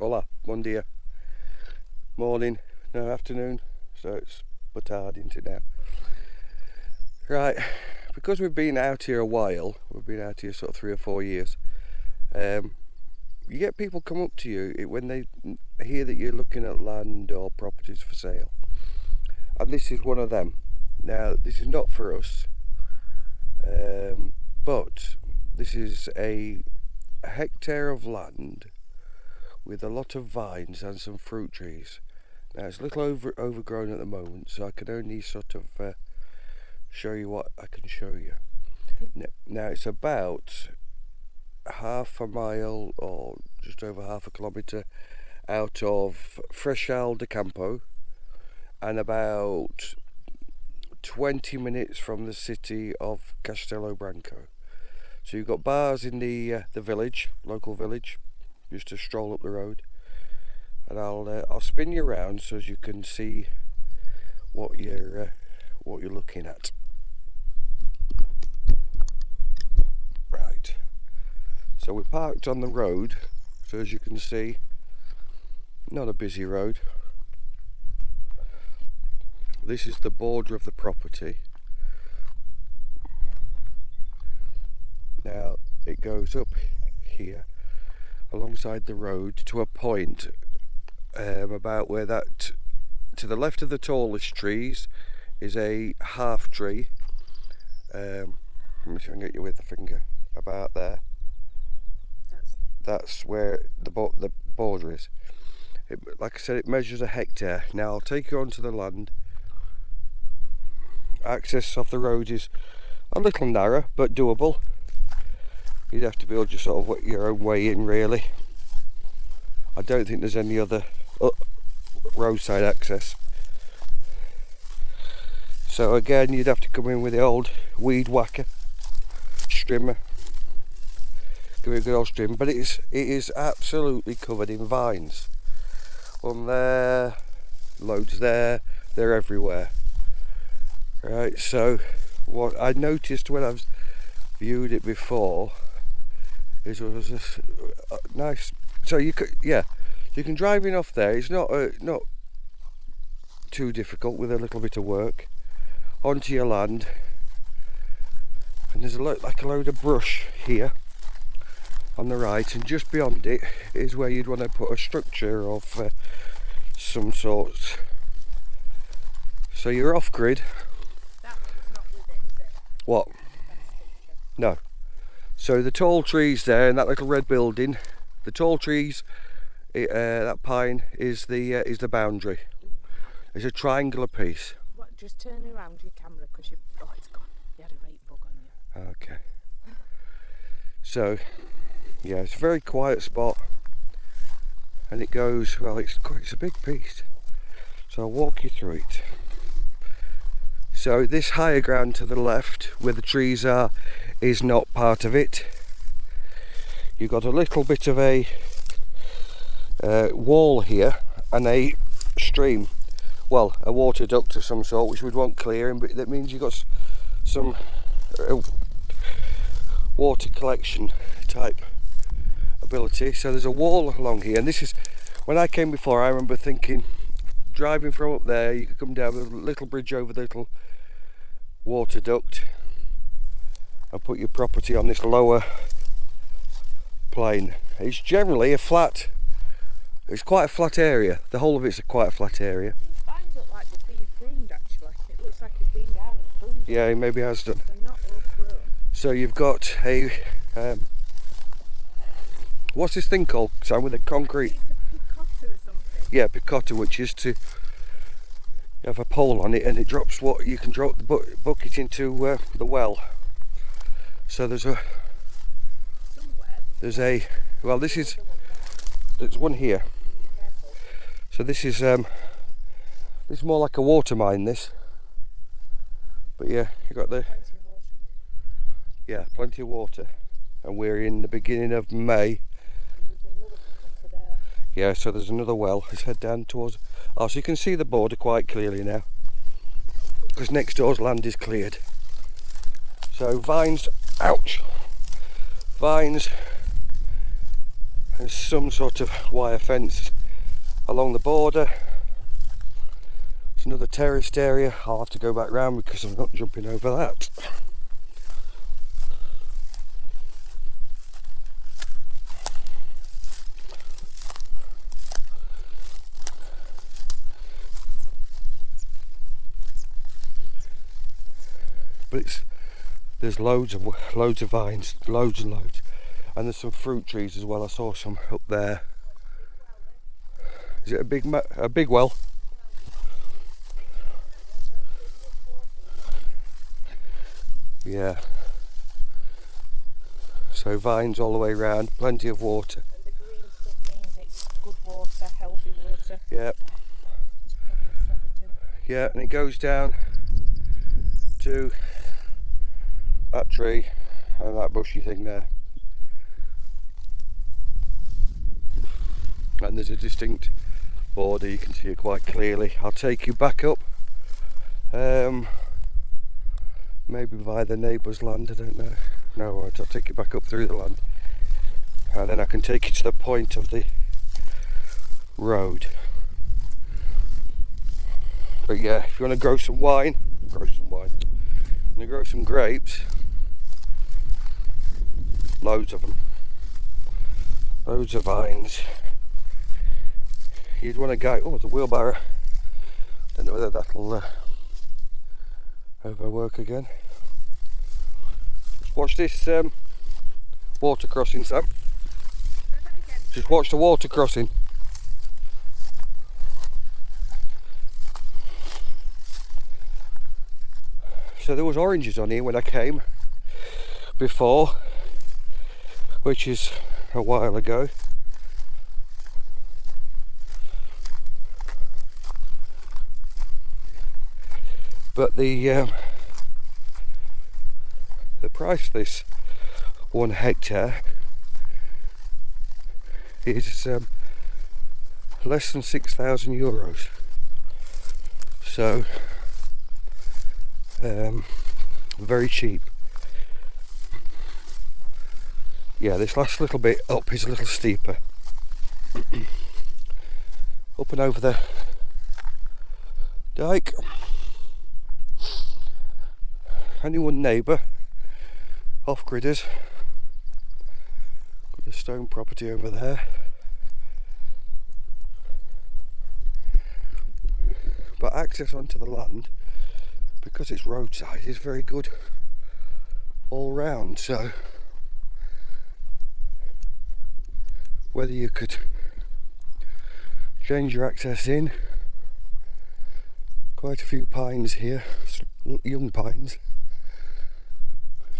Hola, bom dia. Morning, no, afternoon, so it's butard into now. Right, because we've been out here a while, we've been out here sort of 3 or 4 years, you get people come up to you when they hear that you're looking at land or properties for sale. And this is one of them. Now, this is not for us, but this is a hectare of land with a lot of vines and some fruit trees. Now it's a little overgrown at the moment, so I can only sort of show you what I can show you. Now it's about half a mile or just over half a kilometre out of Freixal de Campo and about 20 minutes from the city of Castelo Branco. So you've got bars in the village, local village, just to stroll up the road, and I'll spin you around so as you can see what you're looking at. Right. So we're parked on the road, so as you can see, not a busy road. This is the border of the property. Now it goes up here alongside the road to a point about where that, to the left of the tallest trees is a half tree. Let me see if I can get you with the finger, about there. That's where the border is. Like I said, it measures a hectare. Now I'll take you onto the land. Access off the road is a little narrow but doable. You'd have to build your own way in, really. I don't think there's any other roadside access. So again, you'd have to come in with the old weed whacker, strimmer. Give it a good old strim, but it is absolutely covered in vines. One there, loads there, they're everywhere. Right, so what I noticed when I've viewed it before, it was a nice. So you can drive in off there. It's not too difficult with a little bit of work. Onto your land, and there's like a load of brush here on the right, and just beyond it is where you'd want to put a structure of some sort. So you're off grid. That one's not with it, is it? What? No. So the tall trees there and that little red building, the tall trees, that pine is the boundary. It's a triangular piece. What, just turn around your camera because it's gone. You had a rape bug on you. Okay. So, yeah, it's a very quiet spot, and it goes, well, it's a big piece. So I'll walk you through it. So this higher ground to the left, where the trees are, is not part of it. You've got a little bit of a wall here and a stream, well, a water duct of some sort, which we'd want clearing, but that means you've got some water collection type ability. So there's a wall along here, and this is, when I came before, I remember thinking, driving from up there, you could come down with a little bridge over the little water duct and put your property on this lower plane. It's generally it's quite a flat area. The whole of it's quite a flat area. These vines look like they've been pruned, actually. It looks like it's been down and pruned. Yeah, he maybe has done. They're not overgrown. So you've got a what's this thing called? Sam, with a concrete. It's a picotta or something. Yeah, picotta, which is to have a pole on it, and it drops what you can drop the bucket into the well. So there's one here. So this is more like a water mine, this. But yeah, you got plenty of water, and we're in the beginning of May. Yeah, so there's another well. Let's head down towards. Oh, so you can see the border quite clearly now, because next door's land is cleared. So vines, ouch, vines There's some sort of wire fence along the border. There's another terraced area. I'll have to go back round because I'm not jumping over that. But there's loads of vines, loads and loads, and there's some fruit trees as well. I saw some up there. Is it a big well? Yeah. So vines all the way around, plenty of water. And the green stuff means it's good water, healthy water. Yeah. It's probably a feather too. Yeah, and it goes down to that tree and that bushy thing there. And there's a distinct border, you can see it quite clearly. I'll take you back up. Maybe via the neighbour's land, I don't know. No, right, I'll take you back up through the land. And then I can take you to the point of the road. But yeah, if you want to grow some wine, grow some wine. I'm going to grow some grapes. Loads of them. Loads of vines. You'd want to go, oh, it's a wheelbarrow. Don't know whether that'll overwork again. Just watch this water crossing, Sam. Just watch the water crossing. So there was oranges on here when I came before, which is a while ago. But the price of this 1 hectare is less than €6,000. So very cheap. Yeah, this last little bit up is a little steeper. Up and over the dike. Only one neighbour, off-gridders. Got a stone property over there. But access onto the land, because it's roadside, is very good all round. So whether you could change your access in, quite a few pines here, young pines.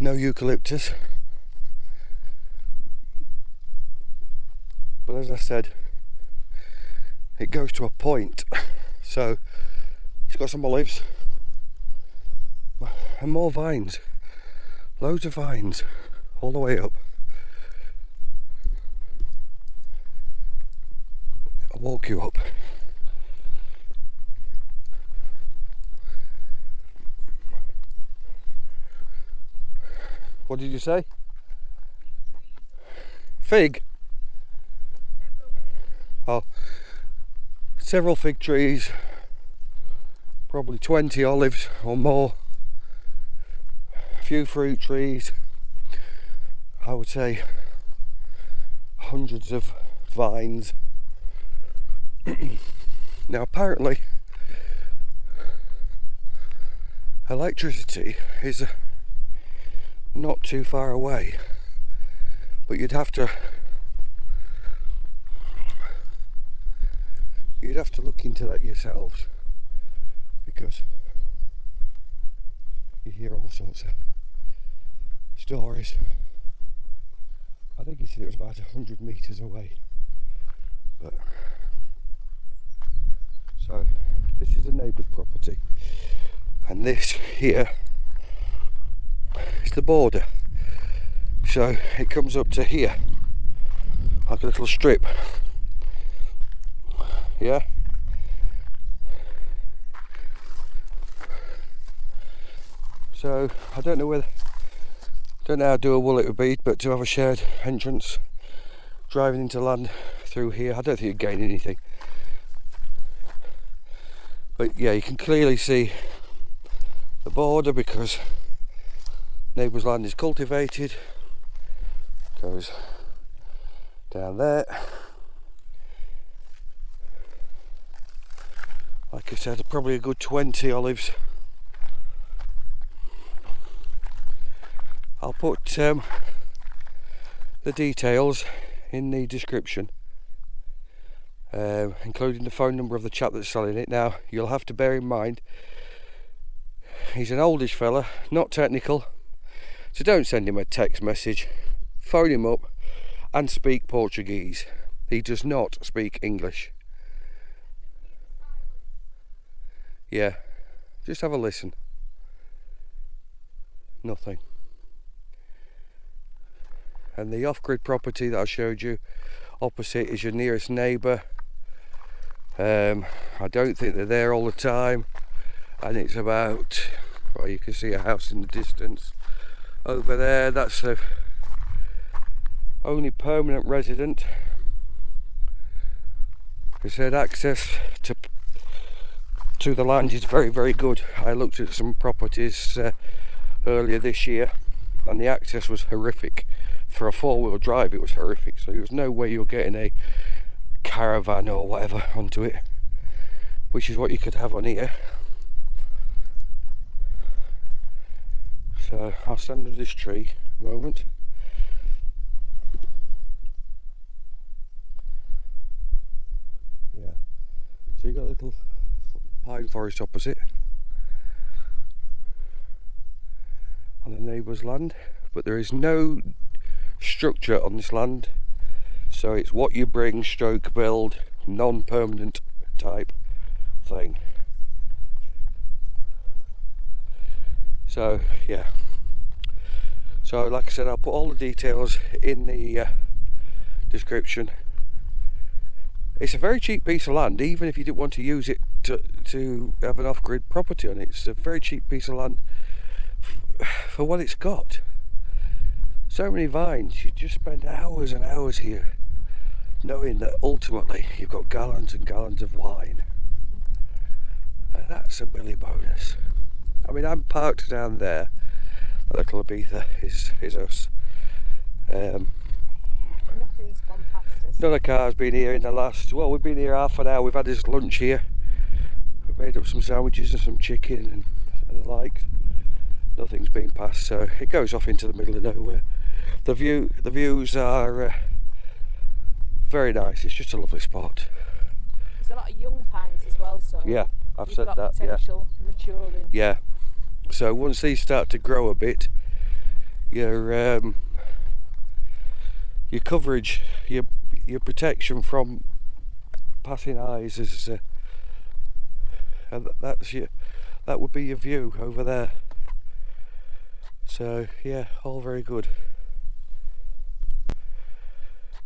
No eucalyptus, but as I said, it goes to a point. So it's got some olives and more vines, loads of vines all the way up. I'll walk you up. What did you say? Fig? Oh, several fig trees, probably 20 olives or more, a few fruit trees, I would say hundreds of vines. Now apparently electricity is not too far away, but you'd have to look into that yourselves, because you hear all sorts of stories. I think he said it was about 100 metres away. But so this is a neighbour's property, and this here is the border. So it comes up to here, like a little strip. Yeah. So I don't know how dual it would be, but to have a shared entrance driving into land through here. I don't think you'd gain anything. But yeah, you can clearly see the border because neighbour's land is cultivated. Goes down there. Like I said, probably a good 20 olives. I'll put the details in the description, including the phone number of the chap that's selling it. Now, you'll have to bear in mind, he's an oldish fella, not technical, so don't send him a text message. Phone him up and speak Portuguese. He does not speak English. Yeah, just have a listen. Nothing. And the off-grid property that I showed you opposite is your nearest neighbour. I don't think they're there all the time, and it's about, well, you can see a house in the distance over there. That's the only permanent resident. They said access to the land is very, very good. I looked at some properties earlier this year, and the access was horrific. For a four-wheel drive, it was horrific. So there was no way you're getting a caravan or whatever onto it, which is what you could have on here. So I'll stand under this tree a moment. Yeah. So you got a little pine forest opposite on the neighbour's land, but there is no structure on this land, so it's what you bring stroke build, non-permanent type thing. So yeah, so like I said, I'll put all the details in the description. It's a very cheap piece of land, even if you didn't want to use it to have an off-grid property on it. It's a very cheap piece of land for what it's got. So many vines, you just spend hours and hours here knowing that ultimately you've got gallons and gallons of wine. And that's a Billy bonus. I mean, I'm parked down there. The little Ibiza is us. Nothing's gone past us. Another car's been here in the last, well, we've been here half an hour. We've had this lunch here. We've made up some sandwiches and some chicken and the like. Nothing's been passed, so it goes off into the middle of nowhere. The views are very nice. It's just a lovely spot. There's a lot of young pines as well, so yeah, I've you've said got that. potential maturing. Yeah. So once these start to grow a bit, your coverage, your protection from passing eyes is, and that would be your view over there. So yeah, all very good.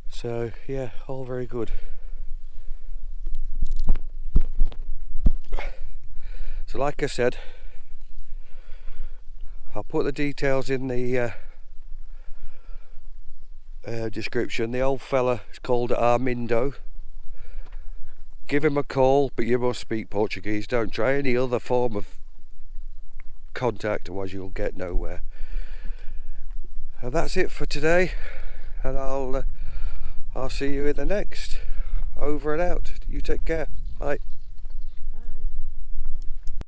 So yeah, all very good. So like I said, I'll put the details in the description. The old fella is called Armindo. Give him a call, but you must speak Portuguese. Don't try any other form of contact, otherwise you'll get nowhere. And that's it for today, and I'll see you in the next. Over and out. You take care. Bye.